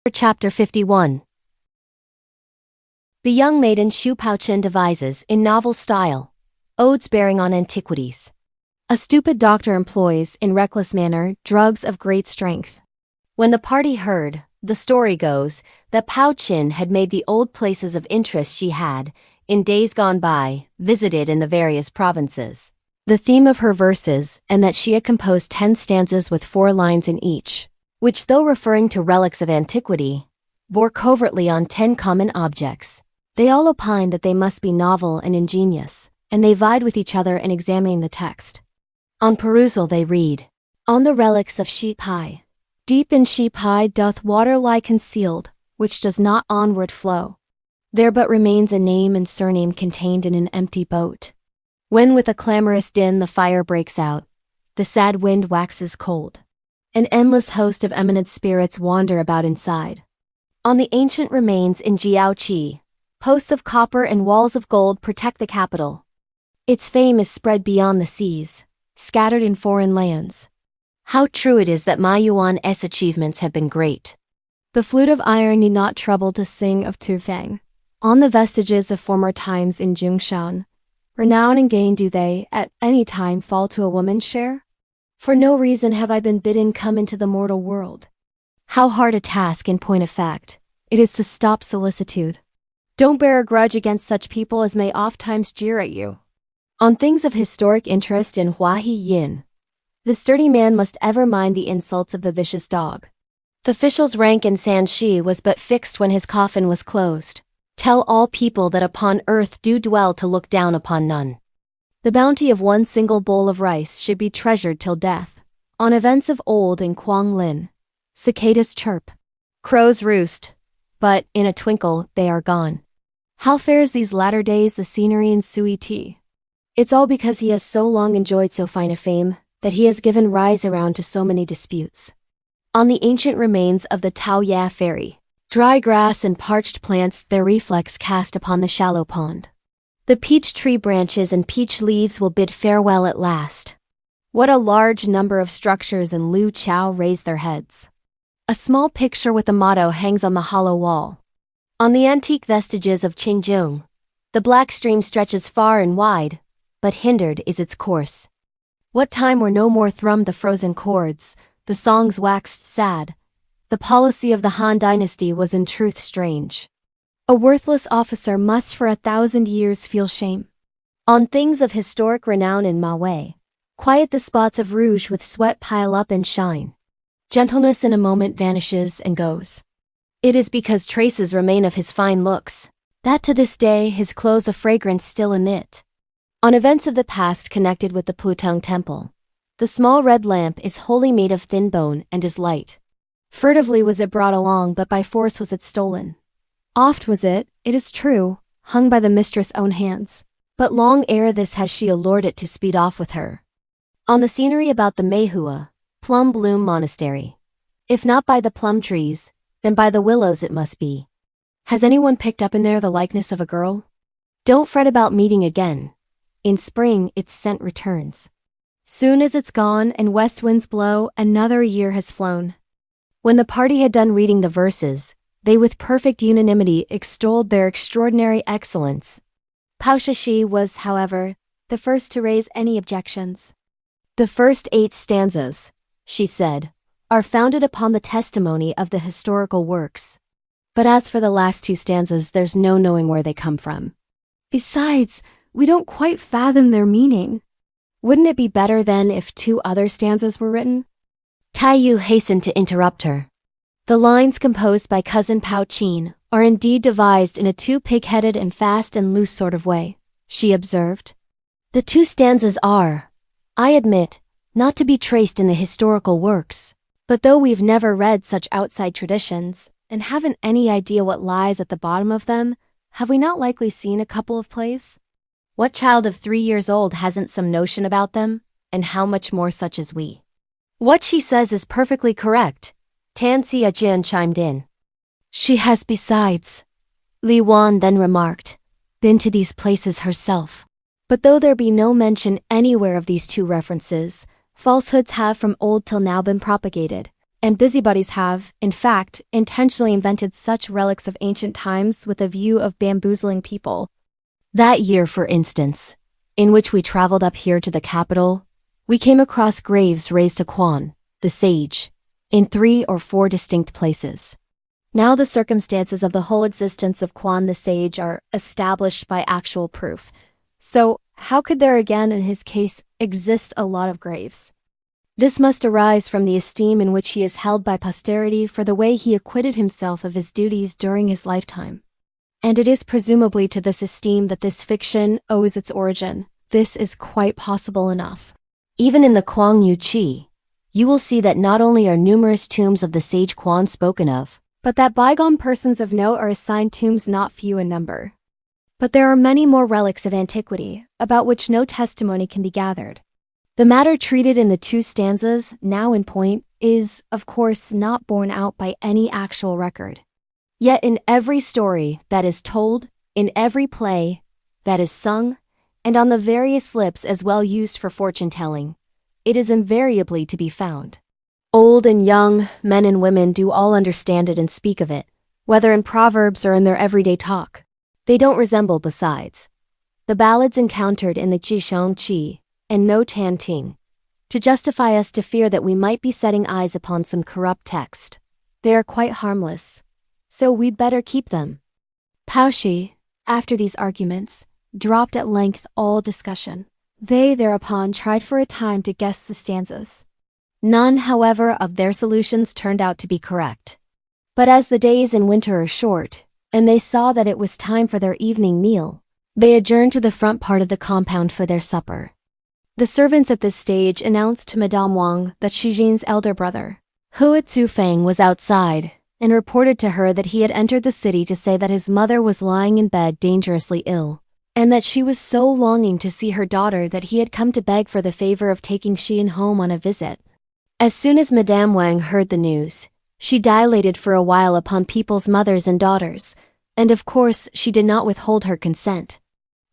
Chapter 51. The young maiden Hsüeh Pao-ch'in devises, in novel style, odes bearing on antiquities. A stupid doctor employs, in reckless manner, drugs of great strength. When the party heard, the story goes, that Pao-ch'in had made the old places of interest she had, in days gone by, visited in the various provinces, the theme of her verses, and that she had composed 10 stanzas with 4 lines in each, which, though referring to relics of antiquity, bore covertly on 10 common objects. They all opined that they must be novel and ingenious, and they vied with each other in examining the text. On perusal they read, "On the relics of Hsüeh Pao. Deep in Hsüeh Pao doth water lie concealed, which does not onward flow. There but remains a name and surname contained in an empty boat. When with a clamorous din the fire breaks out, the sad wind waxes cold. An endless host of eminent spirits wander about inside. On the ancient remains in Jiaoqi, posts of copper and walls of gold protect the capital. Its fame is spread beyond the seas, scattered in foreign lands. How true it is that Ma Yuan's achievements have been great. The flute of iron need not trouble to sing of Tufang. On the vestiges of former times in Zhongshan, renown and gain do they, at any time, fall to a woman's share? For no reason have I been bidden come into the mortal world. How hard a task, in point of fact, it is to stop solicitude. Don't bear a grudge against such people as may oft-times jeer at you. On things of historic interest in Hua He Yin, the sturdy man must ever mind the insults of the vicious dog. The official's rank in Sanxi was but fixed when his coffin was closed. Tell all people that upon earth do dwell to look down upon none. The bounty of one single bowl of rice should be treasured till death. On events of old in Quang Lin, cicadas chirp, crows roost, but, in a twinkle, they are gone. How fares these latter days the scenery in Sui Ti? It's all because he has so long enjoyed so fine a fame, that he has given rise around to so many disputes. On the ancient remains of the Taoya ferry, dry grass and parched plants their reflex cast upon the shallow pond. The peach tree branches and peach leaves will bid farewell at last. What a large number of structures in Baochiau raise their heads. A small picture with a motto hangs on the hollow wall. On the antique vestiges of Qingjung, the black stream stretches far and wide, but hindered is its course. What time where no more thrummed the frozen chords, the songs waxed sad. The policy of the Han dynasty was in truth strange. A worthless officer must for 1,000 years feel shame. On things of historic renown in Mawei, quiet the spots of rouge with sweat pile up and shine. Gentleness in a moment vanishes and goes. It is because traces remain of his fine looks, that to this day his clothes a fragrance still emit. On events of the past connected with the Putong temple, the small red lamp is wholly made of thin bone and is light. Furtively was it brought along, but by force was it stolen. Oft was it is true, hung by the mistress' own hands, but long ere this has she allured it to speed off with her. On the scenery about the Meihua, Plum Bloom Monastery. If not by the plum trees, then by the willows it must be. Has anyone picked up in there the likeness of a girl? Don't fret about meeting again. In spring its scent returns. Soon as it's gone and west winds blow, another year has flown. When the party had done reading the verses, they with perfect unanimity extolled their extraordinary excellence. Pao Shi was, however, the first to raise any objections. The first 8 stanzas, she said, are founded upon the testimony of the historical works. But as for the last 2 stanzas, there's no knowing where they come from. Besides, we don't quite fathom their meaning. Wouldn't it be better then if 2 other stanzas were written? Daiyu hastened to interrupt her. The lines composed by cousin Pao-ch'in are indeed devised in a too pig-headed and fast and loose sort of way, she observed. The 2 stanzas are, I admit, not to be traced in the historical works, but though we've never read such outside traditions, and haven't any idea what lies at the bottom of them, have we not likely seen a couple of plays? What child of 3 years old hasn't some notion about them, and how much more such as we? What she says is perfectly correct, Tan Xia-jin chimed in. She has besides, Li Wan then remarked, been to these places herself. But though there be no mention anywhere of these 2 references, falsehoods have from old till now been propagated, And busybodies have, in fact, intentionally invented such relics of ancient times with a view of bamboozling people. That year, for instance, in which we traveled up here to the capital, we came across graves raised to Quan, the sage, in 3 or 4 distinct places. Now the circumstances of the whole existence of Quan the sage are established by actual proof. So, how could there again, in his case, exist a lot of graves? This must arise from the esteem in which he is held by posterity for the way he acquitted himself of his duties during his lifetime. And it is presumably to this esteem that this fiction owes its origin. This is quite possible enough. Even in the Kuang Yu Chi, you will see that not only are numerous tombs of the sage Quan spoken of, but that bygone persons of note are assigned tombs not few in number. But there are many more relics of antiquity, about which no testimony can be gathered. The matter treated in the 2 stanzas, now in point, is, of course, not borne out by any actual record. Yet in every story that is told, in every play that is sung, and on the various lips as well used for fortune-telling, it is invariably to be found. Old and young, men and women do all understand it and speak of it, whether in proverbs or in their everyday talk. They don't resemble, besides, the ballads encountered in the Jishong Qi and No Tan Ting, to justify us to fear that we might be setting eyes upon some corrupt text. They are quite harmless, so we'd better keep them. Pao-Chi, after these arguments, dropped at length all discussion. They thereupon tried for a time to guess the stanzas. None, however, of their solutions turned out to be correct. But as the days in winter are short, and they saw that it was time for their evening meal, they adjourned to the front part of the compound for their supper. The servants at this stage announced to Madame Wang that Shijin's elder brother, Hsüeh Pao-ch'in, was outside, and reported to her that he had entered the city to say that his mother was lying in bed dangerously ill, and that she was so longing to see her daughter that he had come to beg for the favor of taking Xian home on a visit. As soon as Madame Wang heard the news, she dilated for a while upon people's mothers and daughters, and of course she did not withhold her consent.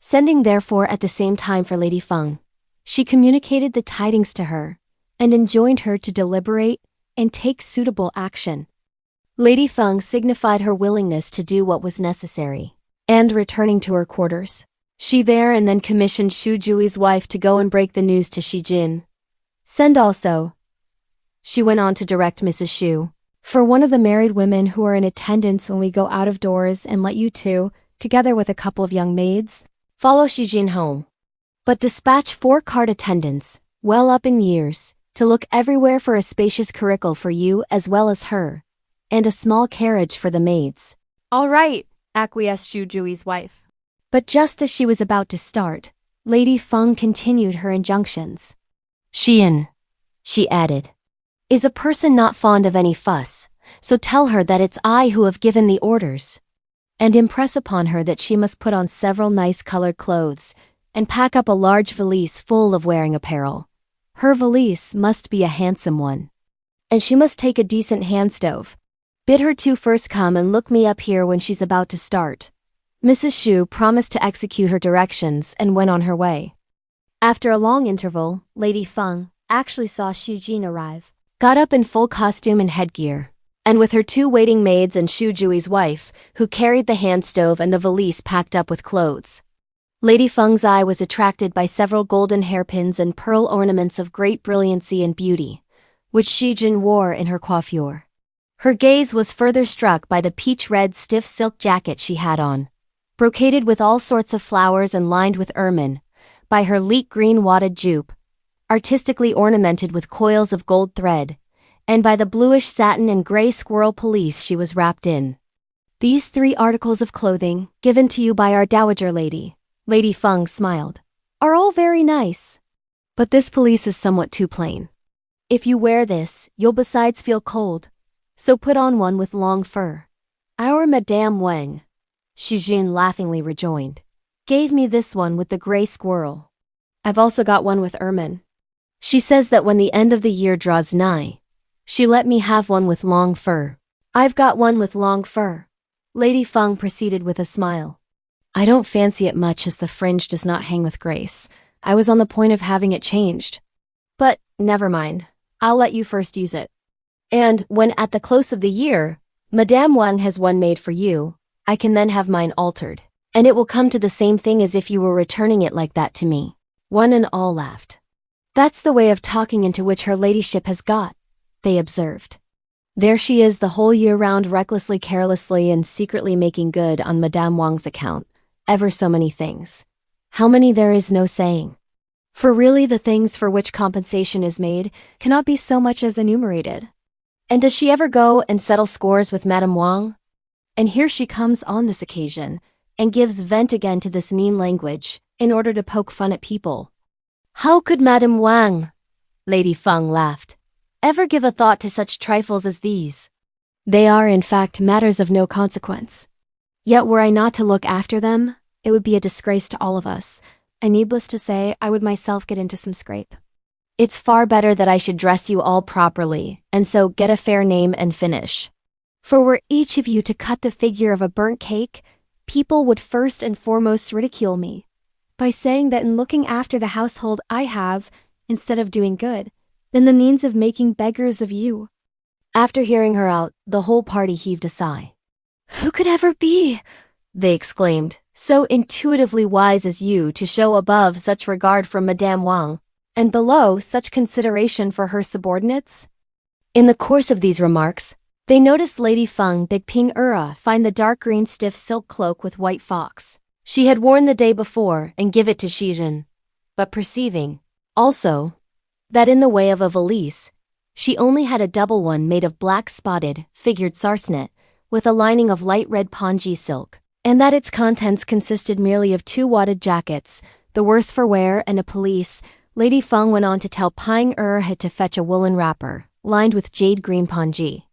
Sending therefore at the same time for Lady Feng, she communicated the tidings to her, and enjoined her to deliberate and take suitable action. Lady Feng signified her willingness to do what was necessary, and returning to her quarters, she there and then commissioned Xu Jui's wife to go and break the news to Xi Jin. Send also, she went on to direct Mrs. Xu, for one of the married women who are in attendance when we go out of doors, and let you two, together with a couple of young maids, follow Xi Jin home. But dispatch 4 cart attendants, well up in years, to look everywhere for a spacious curricle for you as well as her, and a small carriage for the maids. All right, acquiesced Xu Jui's wife. But just as she was about to start, Lady Feng continued her injunctions. Xian, she added, is a person not fond of any fuss, so tell her that it's I who have given the orders. And impress upon her that she must put on several nice colored clothes, and pack up a large valise full of wearing apparel. Her valise must be a handsome one. And she must take a decent hand stove. Bid her to first come and look me up here when she's about to start. Mrs. Xu promised to execute her directions and went on her way. After a long interval, Lady Feng actually saw Xi Jin arrive, got up in full costume and headgear, and with her 2 waiting maids and Xu Jui's wife, who carried the hand stove and the valise packed up with clothes. Lady Feng's eye was attracted by several golden hairpins and pearl ornaments of great brilliancy and beauty, which Xi Jin wore in her coiffure. Her gaze was further struck by the peach-red stiff silk jacket she had on, brocaded with all sorts of flowers and lined with ermine, by her leek green wadded jupe, artistically ornamented with coils of gold thread, and by the bluish satin and gray squirrel pelisse she was wrapped in. These 3 articles of clothing, given to you by our dowager lady, Lady Feng smiled, are all very nice. But this pelisse is somewhat too plain. If you wear this, you'll besides feel cold, so put on one with long fur. Our Madame Wang, Xi Jin laughingly rejoined, gave me this one with the gray squirrel. I've also got one with ermine. She says that when the end of the year draws nigh, she let me have one with long fur. I've got one with long fur, Lady Feng proceeded with a smile. I don't fancy it much as the fringe does not hang with grace. I was on the point of having it changed. But, never mind. I'll let you first use it. And when at the close of the year, Madame Wang has one made for you, I can then have mine altered. And it will come to the same thing as if you were returning it like that to me. One and all laughed. That's the way of talking into which her ladyship has got, they observed. There she is the whole year round recklessly, carelessly, and secretly making good on Madame Wang's account, ever so many things. How many there is no saying. For really the things for which compensation is made cannot be so much as enumerated. And does she ever go and settle scores with Madame Wang? And here she comes on this occasion, and gives vent again to this mean language, in order to poke fun at people. How could Madame Wang, Lady Feng laughed, ever give a thought to such trifles as these? They are in fact matters of no consequence. Yet were I not to look after them, it would be a disgrace to all of us, and needless to say, I would myself get into some scrape. It's far better that I should dress you all properly, and so get a fair name and finish. For were each of you to cut the figure of a burnt cake, people would first and foremost ridicule me, by saying that in looking after the household I have, instead of doing good, been the means of making beggars of you. After hearing her out, the whole party heaved a sigh. Who could ever be, they exclaimed, so intuitively wise as you to show above such regard for Madame Wang, and below such consideration for her subordinates? In the course of these remarks, they noticed Lady Feng bid Ping Er find the dark green stiff silk cloak with white fox she had worn the day before and give it to Hsüeh, but perceiving, also, that in the way of a valise, she only had a double one made of black spotted, figured sarcenet, with a lining of light red pongee silk, and that its contents consisted merely of 2 wadded jackets, the worse for wear, and a pelisse, Lady Feng went on to tell Ping Er had to fetch a woolen wrapper, lined with jade green pongee.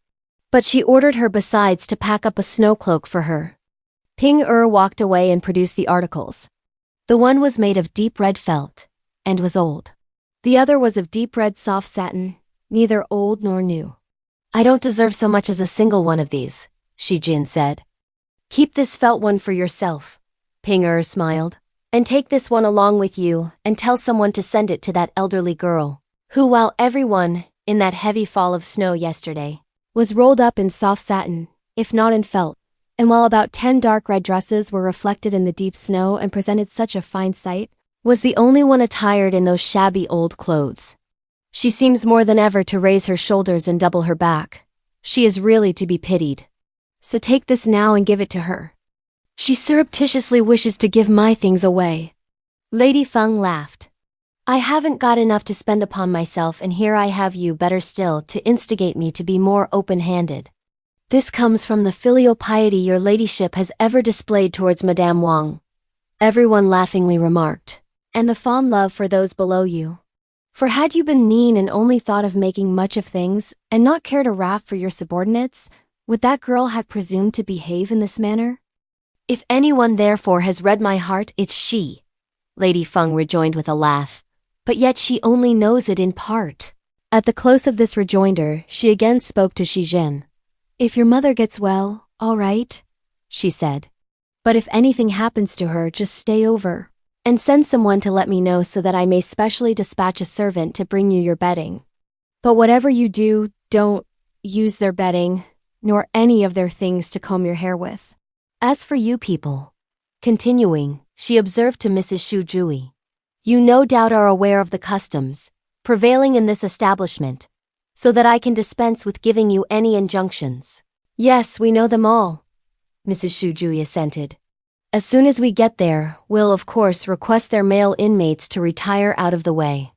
But she ordered her besides to pack up a snow cloak for her. Ping Er walked away and produced the articles. The one was made of deep red felt, and was old. The other was of deep red soft satin, neither old nor new. I don't deserve so much as a single one of these, Hsüeh said. Keep this felt one for yourself, Ping Er smiled, and take this one along with you and tell someone to send it to that elderly girl, who while everyone, in that heavy fall of snow yesterday, was rolled up in soft satin, if not in felt, and while about 10 dark red dresses were reflected in the deep snow and presented such a fine sight, was the only one attired in those shabby old clothes. She seems more than ever to raise her shoulders and double her back. She is really to be pitied. So take this now and give it to her. She surreptitiously wishes to give my things away. Lady Feng laughed. I haven't got enough to spend upon myself, and here I have you, better still, to instigate me to be more open-handed. This comes from the filial piety your ladyship has ever displayed towards Madame Wang, everyone laughingly remarked, and the fond love for those below you. For had you been mean and only thought of making much of things, and not cared a rap for your subordinates, would that girl have presumed to behave in this manner? If anyone therefore has read my heart, it's she, Lady Feng rejoined with a laugh. But yet she only knows it in part. At the close of this rejoinder, she again spoke to Hsüeh. If your mother gets well, all right, she said. But if anything happens to her, just stay over, and send someone to let me know so that I may specially dispatch a servant to bring you your bedding. But whatever you do, don't use their bedding, nor any of their things to comb your hair with. As for you people, continuing, she observed to Mrs. Joly, you no doubt are aware of the customs prevailing in this establishment, so that I can dispense with giving you any injunctions. Yes, we know them all, Mrs. Joly assented. As soon as we get there, we'll of course request their male inmates to retire out of the way.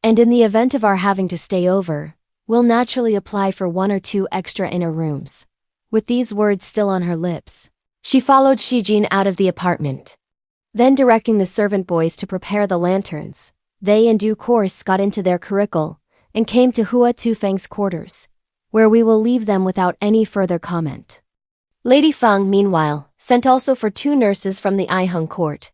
And in the event of our having to stay over, we'll naturally apply for 1 or 2 extra inner rooms. With these words still on her lips, she followed Hsüeh out of the apartment. Then directing the servant boys to prepare the lanterns, they in due course got into their curricle and came to Hsüeh Pao-ch'in's quarters, where we will leave them without any further comment. Lady Feng, meanwhile, sent also for 2 nurses from the Ihung court.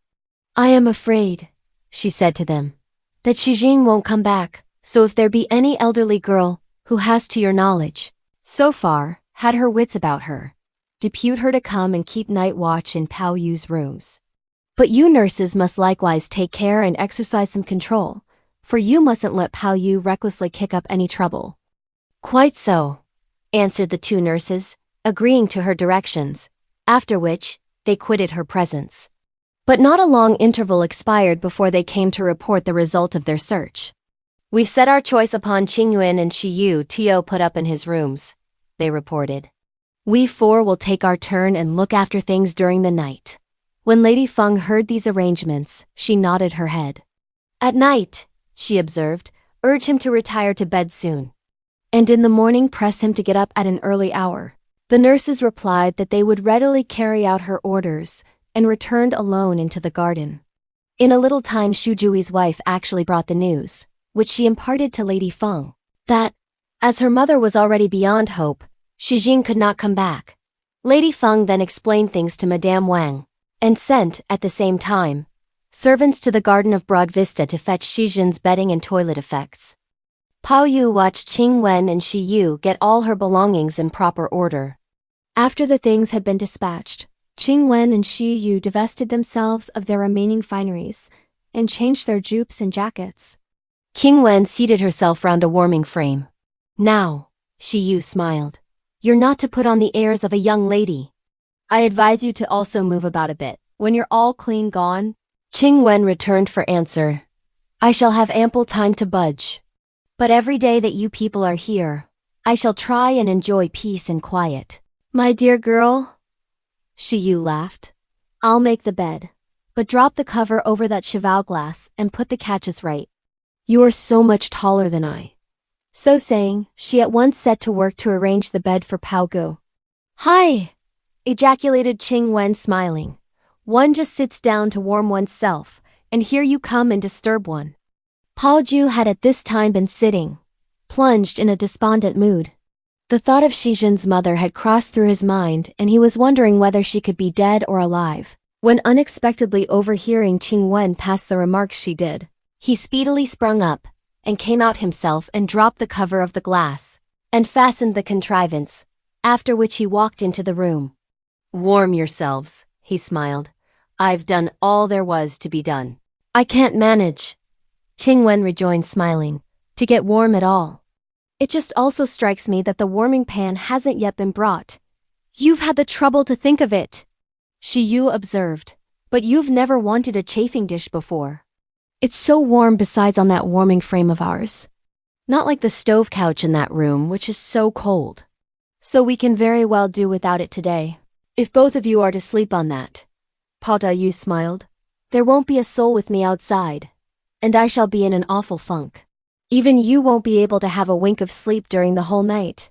I am afraid, she said to them, that Hsüeh won't come back, so if there be any elderly girl who has, to your knowledge, so far, had her wits about her, depute her to come and keep night watch in Baoyu's rooms. But you nurses must likewise take care and exercise some control, for you mustn't let Baoyu recklessly kick up any trouble. Quite so, answered the two nurses, agreeing to her directions, after which, they quitted her presence. But not a long interval expired before they came to report the result of their search. "We've set our choice upon Qingyuan and Hsüeh Pao put up in his rooms," they reported. "We four will take our turn and look after things during the night." When Lady Feng heard these arrangements, she nodded her head. "At night," she observed, "urge him to retire to bed soon. And in the morning press him to get up at an early hour." The nurses replied that they would readily carry out her orders, and returned alone into the garden. In a little time Xu Jui's wife actually brought the news, which she imparted to Lady Feng, that, as her mother was already beyond hope, Xijin could not come back. Lady Feng then explained things to Madame Wang, and sent, at the same time, servants to the garden of Broad Vista to fetch Xijin's bedding and toilet effects. Baoyu watched Qing Wen and Hsüeh get all her belongings in proper order. After the things had been dispatched, Qing Wen and Hsüeh divested themselves of their remaining fineries, and changed their jupes and jackets. Qing Wen seated herself round a warming frame. "Now," Hsüeh smiled, "you're not to put on the airs of a young lady. I advise you to also move about a bit. When you're all clean gone," Qing Wen returned for answer, "I shall have ample time to budge. But every day that you people are here, I shall try and enjoy peace and quiet." "My dear girl," Hsüeh laughed, "I'll make the bed, but drop the cover over that cheval glass and put the catches right. You are so much taller than I." So saying, she at once set to work to arrange the bed for Pao Gu. "Hi!" ejaculated Qing Wen smiling. "One just sits down to warm oneself, and here you come and disturb one." Baoyu had at this time been sitting, plunged in a despondent mood. The thought of Xijin's mother had crossed through his mind, and he was wondering whether she could be dead or alive, when unexpectedly overhearing Qing Wen pass the remarks she did. He speedily sprung up, and came out himself and dropped the cover of the glass, and fastened the contrivance, after which he walked into the room. "Warm yourselves," he smiled. "I've done all there was to be done." "I can't manage," Qing Wen rejoined smiling, "to get warm at all. It just also strikes me that the warming pan hasn't yet been brought." "You've had the trouble to think of it," Hsüeh observed, "but you've never wanted a chafing dish before. It's so warm besides on that warming frame of ours. Not like the stove couch in that room, which is so cold. So we can very well do without it today. If both of you are to sleep on that," Daiyu smiled, "there won't be a soul with me outside, and I shall be in an awful funk. Even you won't be able to have a wink of sleep during the whole night."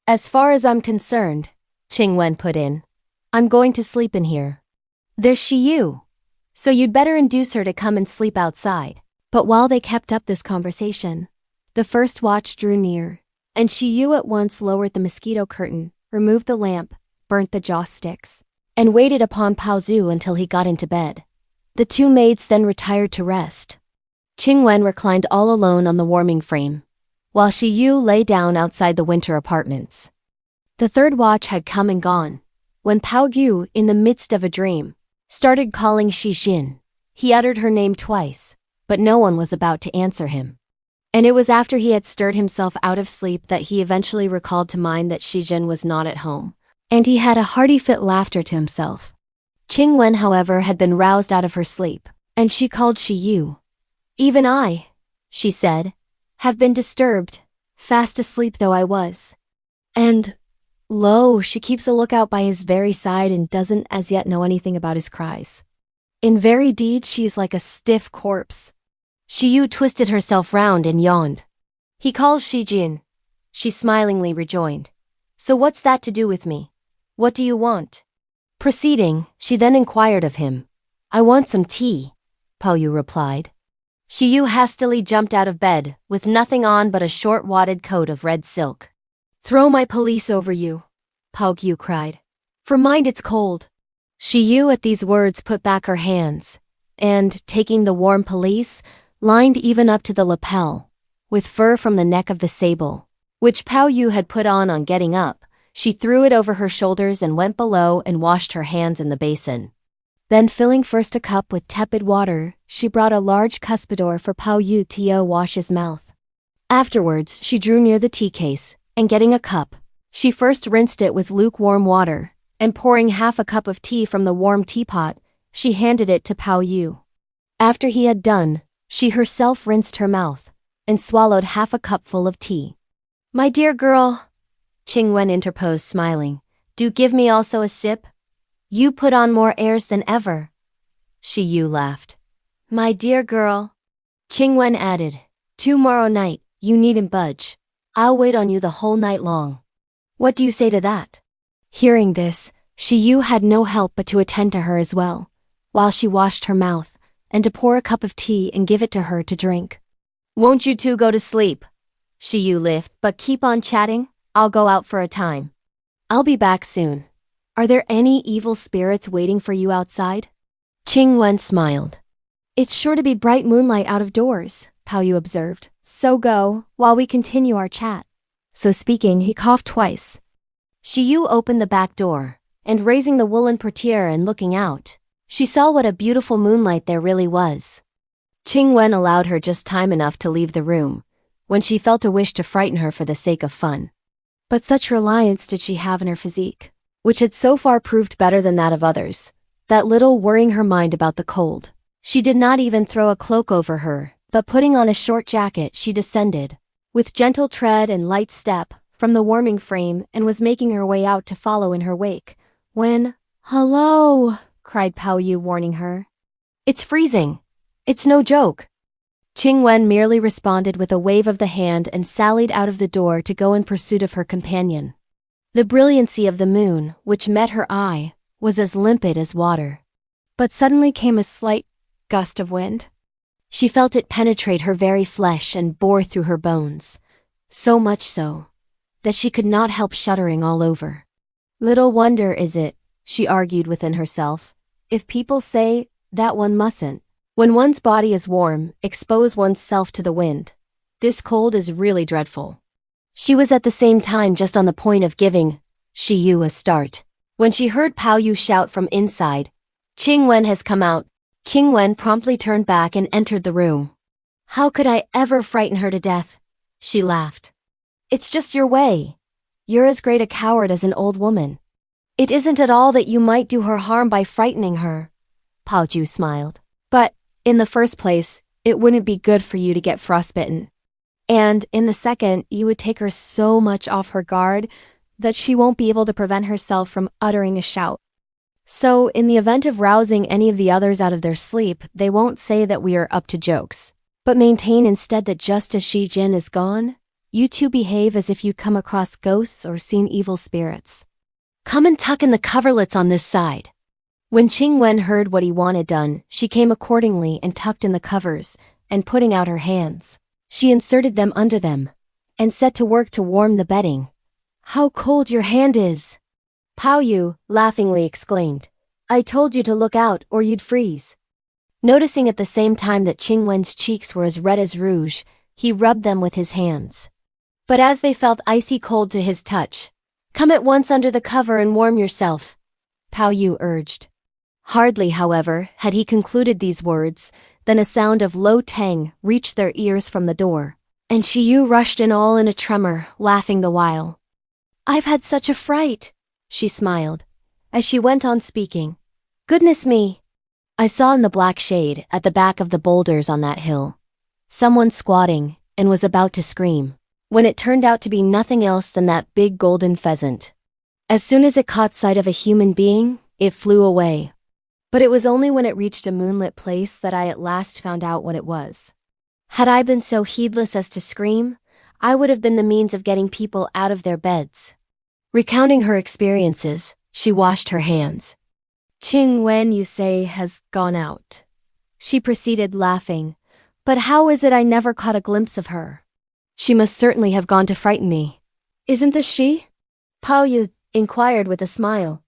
"As far as I'm concerned," Qing Wen put in, "I'm going to sleep in here. There's Hsüeh, so you'd better induce her to come and sleep outside." But while they kept up this conversation, the first watch drew near, and Hsüeh at once lowered the mosquito curtain, removed the lamp, burnt the joss sticks, and waited upon Baoyu until he got into bed. The two maids then retired to rest. Qing Wen reclined all alone on the warming frame, while Hsüeh lay down outside the winter apartments. The third watch had come and gone, when Baoyu, in the midst of a dream, started calling Xijin. He uttered her name twice, but no one was about to answer him. And it was after he had stirred himself out of sleep that he eventually recalled to mind that Xijin was not at home, and he had a hearty fit laughter to himself. Qing Wen, however, had been roused out of her sleep, and she called Hsüeh. "Even I," she said, "have been disturbed, fast asleep though I was. And, lo, she keeps a lookout by his very side and doesn't as yet know anything about his cries. In very deed she is like a stiff corpse." Hsüeh twisted herself round and yawned. "He calls Xijin," she smilingly rejoined. "So what's that to do with me? What do you want?" Proceeding, she then inquired of him. "I want some tea," Baoyu replied. Hsüeh hastily jumped out of bed, with nothing on but a short wadded coat of red silk. "Throw my pelisse over you," Baoyu cried. "For mind it's cold." Hsüeh at these words put back her hands, and, taking the warm pelisse, lined even up to the lapel, with fur from the neck of the sable, which Baoyu had put on getting up, she threw it over her shoulders and went below and washed her hands in the basin. Then filling first a cup with tepid water, she brought a large cuspidor for Baoyu to wash his mouth. Afterwards she drew near the tea case, and getting a cup, She first rinsed it with lukewarm water, and pouring half a cup of tea from the warm teapot, she handed it to Baoyu. After he had done, she herself rinsed her mouth, and swallowed half a cupful of tea. "My dear girl," Qingwen interposed smiling, "do give me also a sip? You put on more airs than ever." Hsüeh laughed. "My dear girl," Qingwen added, "tomorrow night, you needn't budge. I'll wait on you the whole night long. What do you say to that?" Hearing this, Hsüeh had no help but to attend to her as well, while she washed her mouth, and to pour a cup of tea and give it to her to drink. "Won't you two go to sleep?" Hsüeh laughed, "but keep on chatting, I'll go out for a time. I'll be back soon. Are there any evil spirits waiting for you outside?" Qingwen smiled. "It's sure to be bright moonlight out of doors," Baoyu observed, "so go, while we continue our chat." So speaking, he coughed twice. Hsüeh opened the back door, and raising the woolen portiere and looking out, she saw what a beautiful moonlight there really was. Qingwen allowed her just time enough to leave the room, when she felt a wish to frighten her for the sake of fun. But such reliance did she have in her physique, which had so far proved better than that of others, that little worrying her mind about the cold. She did not even throw a cloak over her, but putting on a short jacket she descended, with gentle tread and light step, from the warming frame and was making her way out to follow in her wake, when, "Hello!" cried Baoyu, warning her. "It's freezing. It's no joke." Qingwen merely responded with a wave of the hand and sallied out of the door to go in pursuit of her companion. The brilliancy of the moon, which met her eye, was as limpid as water. But suddenly came a slight gust of wind. She felt it penetrate her very flesh and bore through her bones, so much so that she could not help shuddering all over. Little wonder is it, she argued within herself, if people say that one mustn't, when one's body is warm, expose one's self to the wind. This cold is really dreadful. She was at the same time just on the point of giving Hsüeh a start, when she heard Baoyu shout from inside, "Qingwen has come out." Qingwen promptly turned back and entered the room. "How could I ever frighten her to death?" she laughed. "It's just your way. You're as great a coward as an old woman. It isn't at all that you might do her harm by frightening her." Baoyu smiled. "But, in the first place, it wouldn't be good for you to get frostbitten. And, in the second, you would take her so much off her guard that she won't be able to prevent herself from uttering a shout. So, in the event of rousing any of the others out of their sleep, they won't say that we are up to jokes, but maintain instead that just as Shi Jin is gone, you two behave as if you'd come across ghosts or seen evil spirits. Come and tuck in the coverlets on this side." When Qingwen heard what he wanted done, she came accordingly and tucked in the covers, and putting out her hands, she inserted them under them, and set to work to warm the bedding. "How cold your hand is!" Baoyu laughingly exclaimed. "I told you to look out or you'd freeze." Noticing at the same time that Qingwen's cheeks were as red as rouge, he rubbed them with his hands. But as they felt icy cold to his touch, "Come at once under the cover and warm yourself," Baoyu urged. Hardly, however, had he concluded these words, than a sound of low tang reached their ears from the door, and Hsüeh rushed in all in a tremor, laughing the while. "I've had such a fright," she smiled, as she went on speaking. "Goodness me! I saw in the Black Jade, at the back of the boulders on that hill, someone squatting, and was about to scream, when it turned out to be nothing else than that big golden pheasant. As soon as it caught sight of a human being, it flew away. But it was only when it reached a moonlit place that I at last found out what it was. Had I been so heedless as to scream, I would have been the means of getting people out of their beds." Recounting her experiences, she washed her hands. "Qingwen, you say, has gone out," she proceeded, laughing. "But how is it I never caught a glimpse of her? She must certainly have gone to frighten me. Isn't this she?" Baoyu inquired with a smile.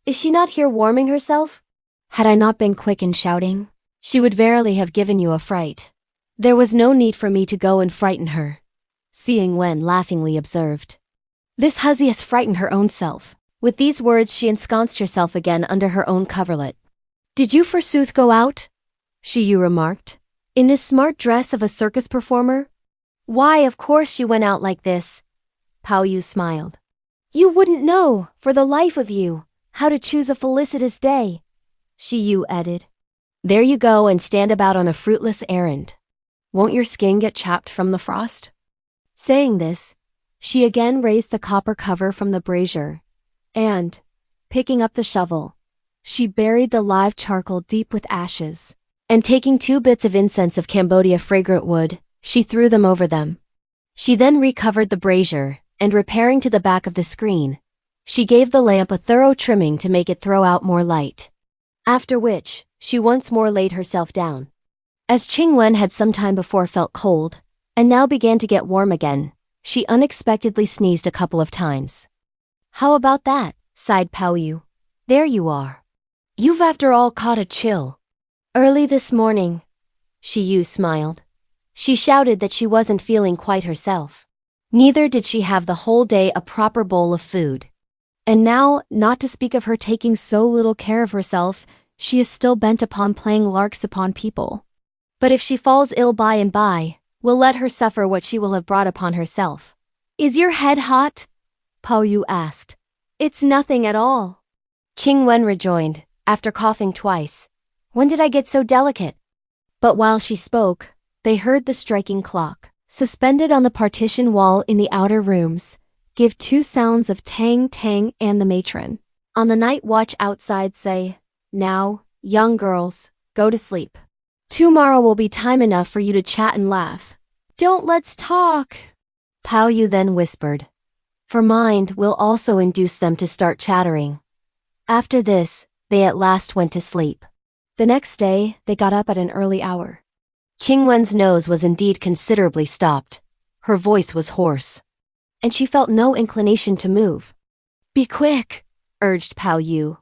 "Is she not here warming herself? Had I not been quick in shouting, she would verily have given you a fright. There was no need for me to go and frighten her," Hsüeh Wen laughingly observed. "This hussy has frightened her own self." With these words she ensconced herself again under her own coverlet. "Did you forsooth go out?" Hsüeh remarked. "In this smart dress of a circus performer?" "Why, of course she went out like this." Baoyu smiled. You wouldn't know, for the life of you, how to choose a felicitous day, Hsüeh added. There you go and stand about on a fruitless errand. Won't your skin get chapped from the frost? Saying this, she again raised the copper cover from the brazier, and, picking up the shovel, she buried the live charcoal deep with ashes, and taking 2 bits of incense of Cambodia fragrant wood, she threw them over them. She then recovered the brazier, and repairing to the back of the screen, she gave the lamp a thorough trimming to make it throw out more light. After which, she once more laid herself down. As Qingwen had some time before felt cold, and now began to get warm again, she unexpectedly sneezed a couple of times. How about that? Sighed Baoyu. There you are. You've after all caught a chill. Early this morning, Hsüeh smiled. She shouted that she wasn't feeling quite herself. Neither did she have the whole day a proper bowl of food. And now, not to speak of her taking so little care of herself, she is still bent upon playing larks upon people. But if she falls ill by and by, we'll let her suffer what she will have brought upon herself. Is your head hot? Baoyu asked. It's nothing at all. Qingwen rejoined, after coughing twice. When did I get so delicate? But while she spoke, they heard the striking clock, suspended on the partition wall in the outer rooms, give 2 sounds of tang tang, and the matron on the night watch outside say, Now, young girls, go to sleep. Tomorrow will be time enough for you to chat and laugh. Don't let's talk, Baoyu then whispered. For mind will also induce them to start chattering. After this, they at last went to sleep. The next day, they got up at an early hour. Qingwen's nose was indeed considerably stopped. Her voice was hoarse, and she felt no inclination to move. Be quick, urged Baoyu.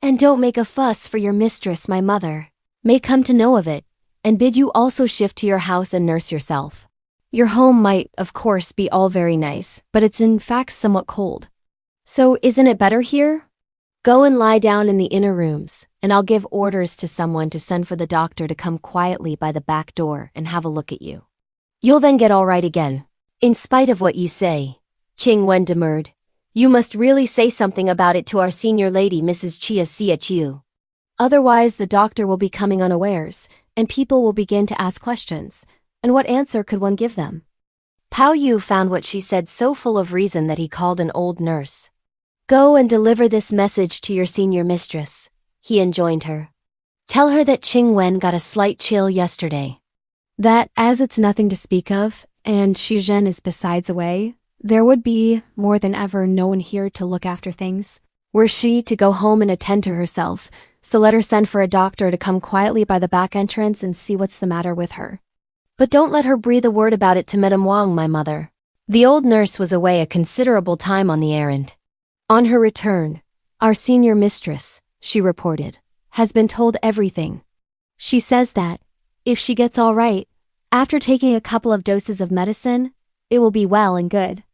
And don't make a fuss, for your mistress, my mother, may come to know of it, and bid you also shift to your house and nurse yourself. Your home might, of course, be all very nice, but it's in fact somewhat cold. So isn't it better here? Go and lie down in the inner rooms, and I'll give orders to someone to send for the doctor to come quietly by the back door and have a look at you. You'll then get all right again. In spite of what you say, Qingwen demurred, you must really say something about it to our senior lady, Mrs. Hsüeh. Otherwise, the doctor will be coming unawares, and people will begin to ask questions, and what answer could one give them? Baoyu found what she said so full of reason that he called an old nurse. Go and deliver this message to your senior mistress, he enjoined her. Tell her that Qingwen got a slight chill yesterday. That, as it's nothing to speak of, and Shizhen is besides away, there would be, more than ever, no one here to look after things. Were she to go home and attend to herself, so let her send for a doctor to come quietly by the back entrance and see what's the matter with her. But don't let her breathe a word about it to Madame Wang, my mother. The old nurse was away a considerable time on the errand. On her return, our senior mistress, she reported, has been told everything. She says that, if she gets all right, after taking a couple of doses of medicine, it will be well and good.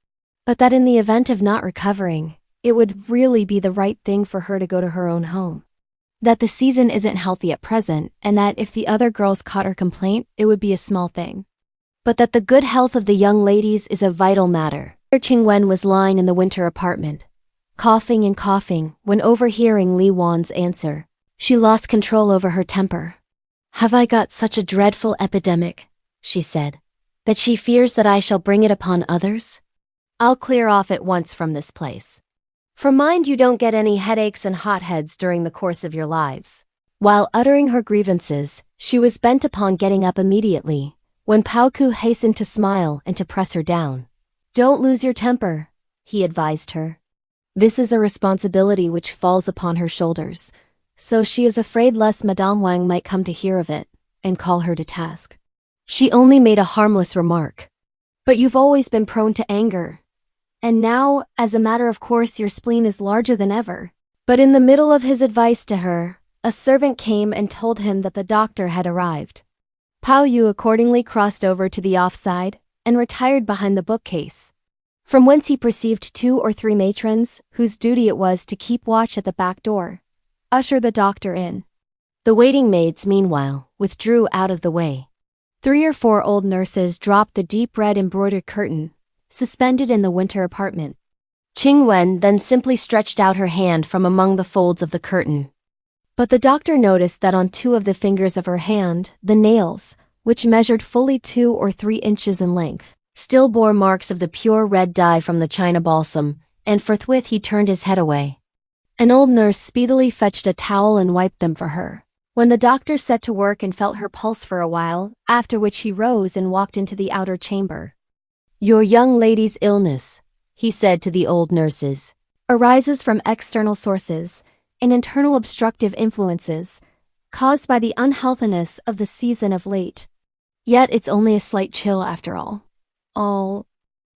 But that in the event of not recovering, it would really be the right thing for her to go to her own home. That the season isn't healthy at present, and that if the other girls caught her complaint, it would be a small thing. But that the good health of the young ladies is a vital matter. Qingwen was lying in the winter apartment, coughing and coughing, when overhearing Li Wan's answer, she lost control over her temper. Have I got such a dreadful epidemic, she said, that she fears that I shall bring it upon others? I'll clear off at once from this place. For mind you don't get any headaches and hotheads during the course of your lives. While uttering her grievances, she was bent upon getting up immediately, when Baoyu hastened to smile and to press her down. Don't lose your temper, he advised her. This is a responsibility which falls upon her shoulders, so she is afraid lest Madame Wang might come to hear of it and call her to task. She only made a harmless remark. But you've always been prone to anger. And now, as a matter of course, your spleen is larger than ever. But in the middle of his advice to her, a servant came and told him that the doctor had arrived. Baoyu accordingly crossed over to the offside and retired behind the bookcase, from whence he perceived 2 or 3 matrons whose duty it was to keep watch at the back door, usher the doctor in. The waiting maids, meanwhile, withdrew out of the way. 3 or 4 old nurses dropped the deep red embroidered curtain, suspended in the winter apartment. Qing Wen then simply stretched out her hand from among the folds of the curtain. But the doctor noticed that on 2 of the fingers of her hand, the nails, which measured fully 2 or 3 inches in length, still bore marks of the pure red dye from the China balsam, and forthwith he turned his head away. An old nurse speedily fetched a towel and wiped them for her. When the doctor set to work and felt her pulse for a while, after which he rose and walked into the outer chamber. "Your young lady's illness," he said to the old nurses, "arises from external sources and internal obstructive influences, caused by the unhealthiness of the season of late. Yet it's only a slight chill after all.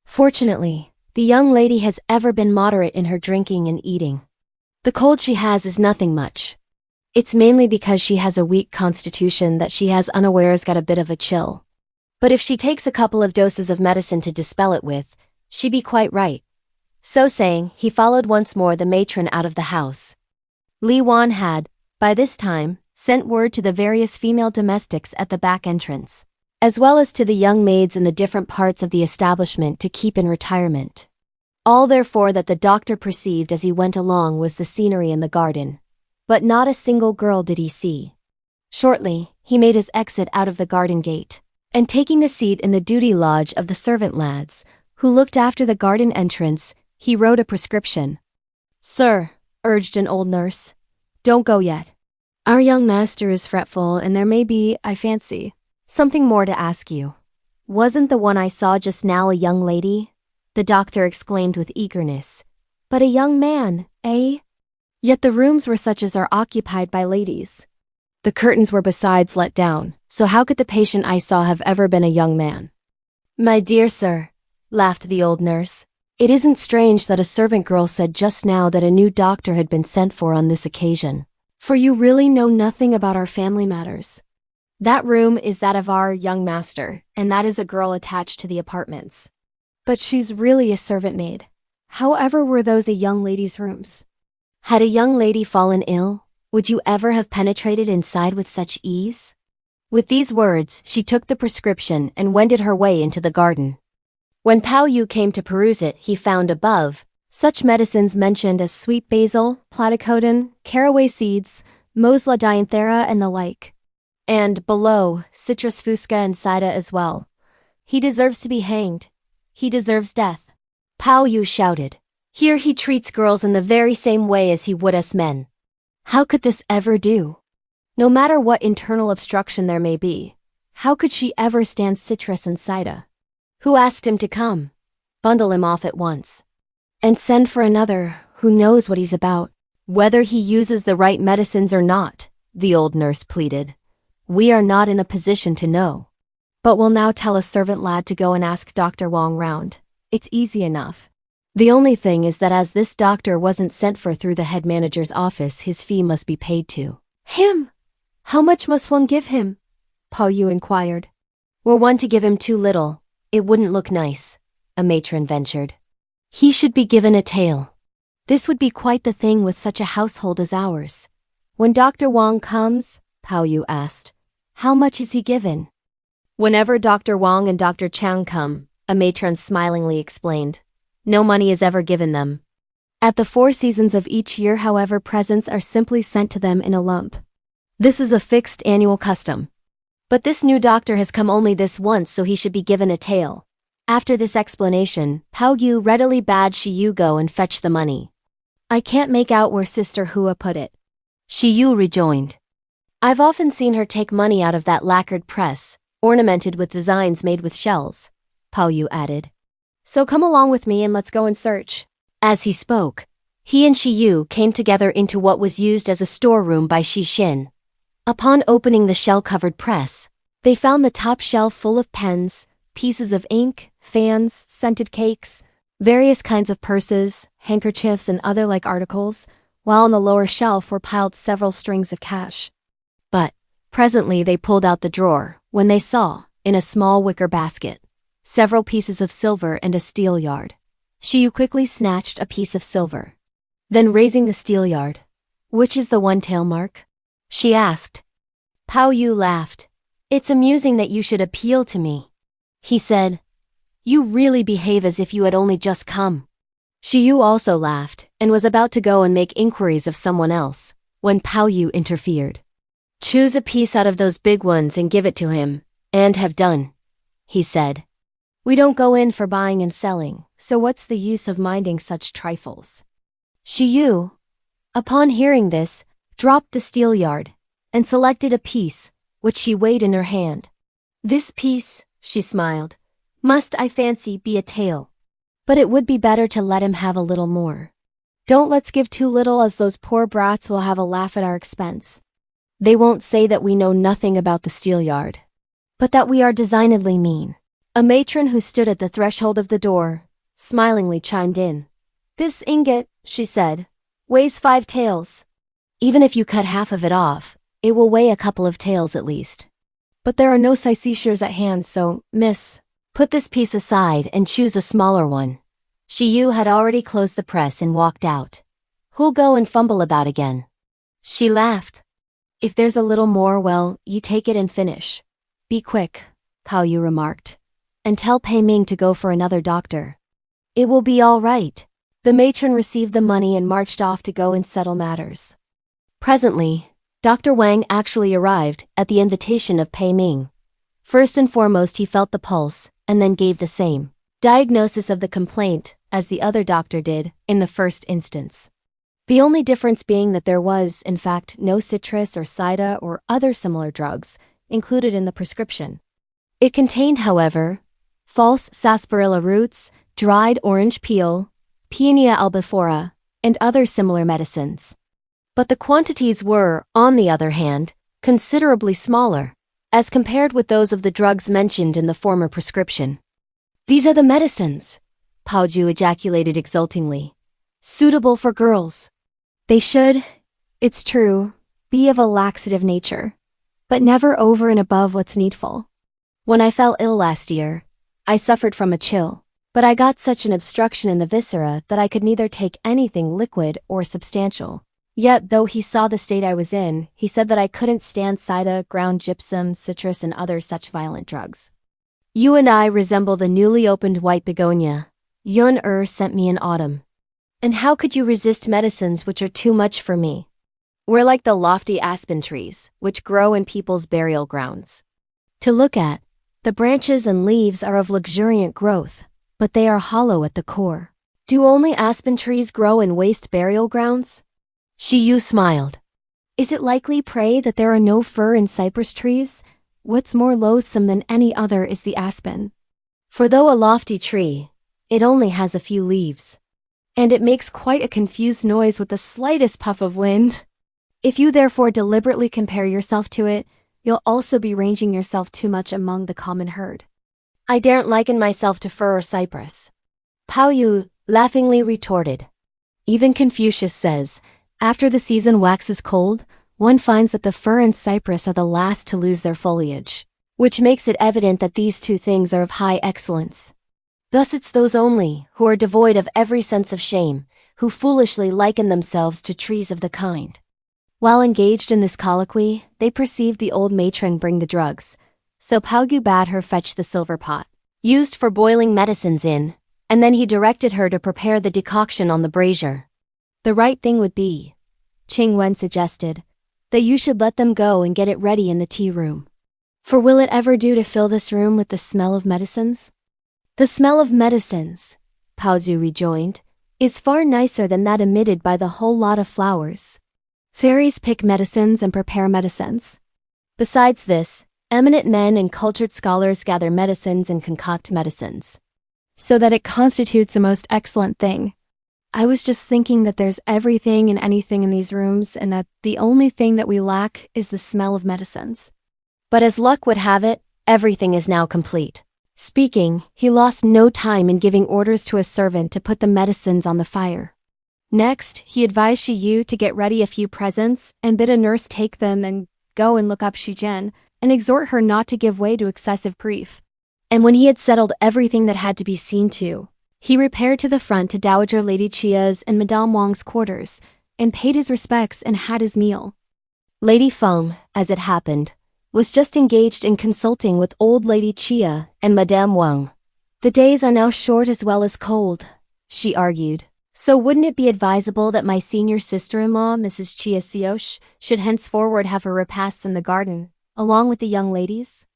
Fortunately, the young lady has ever been moderate in her drinking and eating. The cold she has is nothing much. It's mainly because she has a weak constitution that she has unawares got a bit of a chill. But if she takes a couple of doses of medicine to dispel it with, she'd be quite right." So saying, he followed once more the matron out of the house. Li Wan had, by this time, sent word to the various female domestics at the back entrance, as well as to the young maids in the different parts of the establishment to keep in retirement. All therefore that the doctor perceived as he went along was the scenery in the garden. But not a single girl did he see. Shortly, he made his exit out of the garden gate, and taking a seat in the duty lodge of the servant lads, who looked after the garden entrance, he wrote a prescription. "Sir," urged an old nurse, "don't go yet. Our young master is fretful, and there may be, I fancy, something more to ask you." "Wasn't the one I saw just now a young lady?" the doctor exclaimed with eagerness. "But a young man, eh? Yet the rooms were such as are occupied by ladies. The curtains were besides let down, so how could the patient I saw have ever been a young man?" "My dear sir," laughed the old nurse, "it isn't strange that a servant girl said just now that a new doctor had been sent for on this occasion. For you really know nothing about our family matters. That room is that of our young master, and that is a girl attached to the apartments. But she's really a servant maid. However were those a young lady's rooms? Had a young lady fallen ill, would you ever have penetrated inside with such ease?" With these words, she took the prescription and wended her way into the garden. When Baoyu came to peruse it, he found above such medicines mentioned as sweet basil, platycodon, caraway seeds, mosla dianthera, and the like. And below, citrus fusca and sida as well. "He deserves to be hanged. He deserves death." Baoyu shouted. "Here he treats girls in the very same way as he would us men. How could this ever do? No matter what internal obstruction there may be, how could she ever stand citrus and sida? Who asked him to come? Bundle him off at once. And send for another who knows what he's about, whether he uses the right medicines or not," the old nurse pleaded. "We are not in a position to know. But we'll now tell a servant lad to go and ask Dr. Wong round. It's easy enough. The only thing is that as this doctor wasn't sent for through the head manager's office, his fee must be paid to him." "How much must one give him?" Baoyu inquired. "Were one to give him too little, it wouldn't look nice," a matron ventured. "He should be given a tael. This would be quite the thing with such a household as ours. When Dr. Wong comes," Baoyu asked, "how much is he given?" "Whenever Dr. Wong and Dr. Chang come," a matron smilingly explained, "no money is ever given them. At the 4 seasons of each year, however, presents are simply sent to them in a lump. This is a fixed annual custom. But this new doctor has come only this once, so he should be given a tael." After this explanation, Baoyu readily bade Hsüeh go and fetch the money. "I can't make out where Sister Hsüeh put it," Hsüeh rejoined. "I've often seen her take money out of that lacquered press, ornamented with designs made with shells," Baoyu added. "So come along with me and let's go and search." As he spoke, he and Hsüeh came together into what was used as a storeroom by Xixin. Upon opening the shell-covered press, they found the top shelf full of pens, pieces of ink, fans, scented cakes, various kinds of purses, handkerchiefs, and other like articles, while on the lower shelf were piled several strings of cash. But presently they pulled out the drawer, when they saw, in a small wicker basket, several pieces of silver and a steelyard. Hsüeh quickly snatched a piece of silver. Then raising the steelyard, "Which is the one-tail mark?" she asked. Baoyu laughed. "It's amusing that you should appeal to me," he said. "You really behave as if you had only just come." Hsüeh also laughed and was about to go and make inquiries of someone else, when Baoyu interfered. "Choose a piece out of those big ones and give it to him, and have done," he said. "We don't go in for buying and selling, so what's the use of minding such trifles?" Hsüeh, upon hearing this, dropped the steelyard and selected a piece, which she weighed in her hand. "This piece," she smiled, "must, I fancy, be a tael. But it would be better to let him have a little more. Don't let's give too little, as those poor brats will have a laugh at our expense. They won't say that we know nothing about the steelyard, but that we are designedly mean." A matron who stood at the threshold of the door smilingly chimed in. "This ingot," she said, "weighs 5 taels. Even if you cut half of it off, it will weigh a couple of taels at least. But there are no syceshers at hand, so, miss, put this piece aside and choose a smaller one." Hsüeh had already closed the press and walked out. "Who'll go and fumble about again?" She laughed. "If there's a little more, well, you take it and finish. Be quick," Baoyu remarked, "and tell Pei Ming to go for another doctor. It will be all right." The matron received the money and marched off to go and settle matters. Presently, Dr. Wang actually arrived at the invitation of Pei Ming. First and foremost, he felt the pulse and then gave the same diagnosis of the complaint as the other doctor did in the first instance. The only difference being that there was, in fact, no citrus or sida or other similar drugs included in the prescription. It contained, however, false sarsaparilla roots, dried orange peel, Peonia albifera, and other similar medicines. But the quantities were, on the other hand, considerably smaller, as compared with those of the drugs mentioned in the former prescription. "These are the medicines," Baoyu ejaculated exultingly. "Suitable for girls. They should, it's true, be of a laxative nature, but never over and above what's needful. When I fell ill last year, I suffered from a chill, but I got such an obstruction in the viscera that I could neither take anything liquid or substantial. Yet, though he saw the state I was in, he said that I couldn't stand sida, ground gypsum, citrus, and other such violent drugs. You and I resemble the newly opened white begonia Yun sent me in autumn. And how could you resist medicines which are too much for me? We're like the lofty aspen trees, which grow in people's burial grounds. To look at, the branches and leaves are of luxuriant growth, but they are hollow at the core. Do only aspen trees grow in waste burial grounds?" Hsüeh smiled. "Is it likely, pray, that there are no fir and cypress trees? What's more loathsome than any other is the aspen. For though a lofty tree, it only has a few leaves, and it makes quite a confused noise with the slightest puff of wind. If you therefore deliberately compare yourself to it, you'll also be ranging yourself too much among the common herd." "I daren't liken myself to fir or cypress," Baoyu laughingly retorted. "Even Confucius says, after the season waxes cold, one finds that the fir and cypress are the last to lose their foliage, which makes it evident that these two things are of high excellence. Thus it's those only who are devoid of every sense of shame, who foolishly liken themselves to trees of the kind." While engaged in this colloquy, they perceived the old matron bring the drugs, so Baoyu bade her fetch the silver pot, used for boiling medicines in, and then he directed her to prepare the decoction on the brazier. "The right thing would be," Qing Wen suggested, "that you should let them go and get it ready in the tea room. For will it ever do to fill this room with the smell of medicines?" "The smell of medicines," Baoyu rejoined, "is far nicer than that emitted by the whole lot of flowers. Fairies pick medicines and prepare medicines. Besides this, eminent men and cultured scholars gather medicines and concoct medicines, so that it constitutes a most excellent thing. I was just thinking that there's everything and anything in these rooms, and that the only thing that we lack is the smell of medicines." But as luck would have it, everything is now complete. Speaking, he lost no time in giving orders to a servant to put the medicines on the fire. Next, he advised Hsüeh to get ready a few presents and bid a nurse take them and go and look up Shujin and exhort her not to give way to excessive grief. And when he had settled everything that had to be seen to, he repaired to the front to Dowager Lady Chia's and Madame Wang's quarters and paid his respects and had his meal. Lady Feng, as it happened, was just engaged in consulting with old Lady Chia and Madame Wang. The days are now short as well as cold, she argued. So wouldn't it be advisable that my senior sister-in-law, Mrs. Hsüeh, should henceforward have her repasts in the garden, along with the young ladies?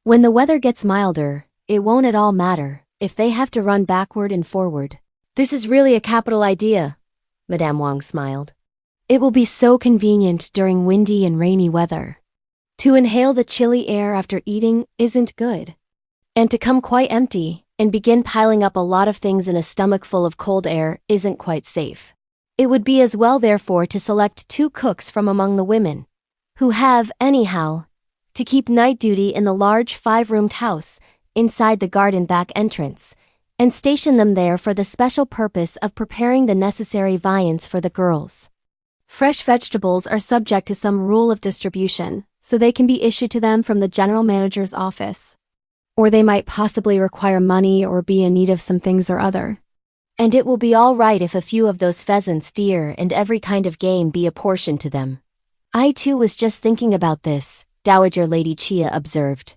When the weather gets milder, it won't at all matter if they have to run backward and forward. This is really a capital idea, Madame Wang smiled. It will be so convenient during windy and rainy weather. To inhale the chilly air after eating isn't good. And to come quite empty and begin piling up a lot of things in a stomach full of cold air isn't quite safe. It would be as well, therefore, to select 2 cooks from among the women, who have, anyhow, to keep night duty in the large 5-roomed house inside the garden back entrance, and station them there for the special purpose of preparing the necessary viands for the girls. Fresh vegetables are subject to some rule of distribution, so they can be issued to them from the general manager's office. Or they might possibly require money or be in need of some things or other. And it will be all right if a few of those pheasants, deer, and every kind of game be apportioned to them. I too was just thinking about this, Dowager Lady Chia observed.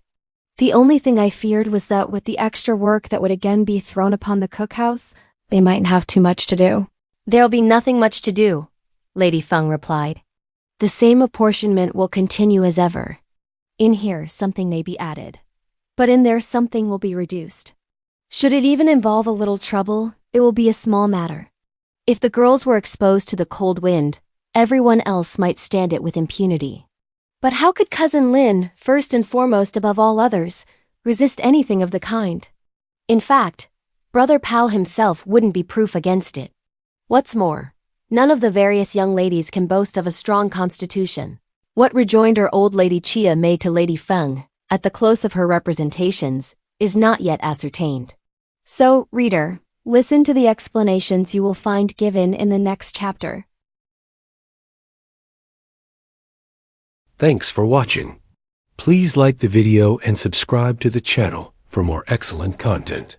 The only thing I feared was that with the extra work that would again be thrown upon the cookhouse, they mightn't have too much to do. There'll be nothing much to do, Lady Feng replied. The same apportionment will continue as ever. In here, something may be added, but in there something will be reduced. Should it even involve a little trouble, it will be a small matter. If the girls were exposed to the cold wind, everyone else might stand it with impunity. But how could Cousin Lin, first and foremost above all others, resist anything of the kind? In fact, Brother Pao himself wouldn't be proof against it. What's more, none of the various young ladies can boast of a strong constitution. What rejoinder old Lady Chia made to Lady Feng, at the close of her representations, is not yet ascertained. So, reader, listen to the explanations you will find given in the next chapter. Thanks for watching. Please like the video and subscribe to the channel for more excellent content.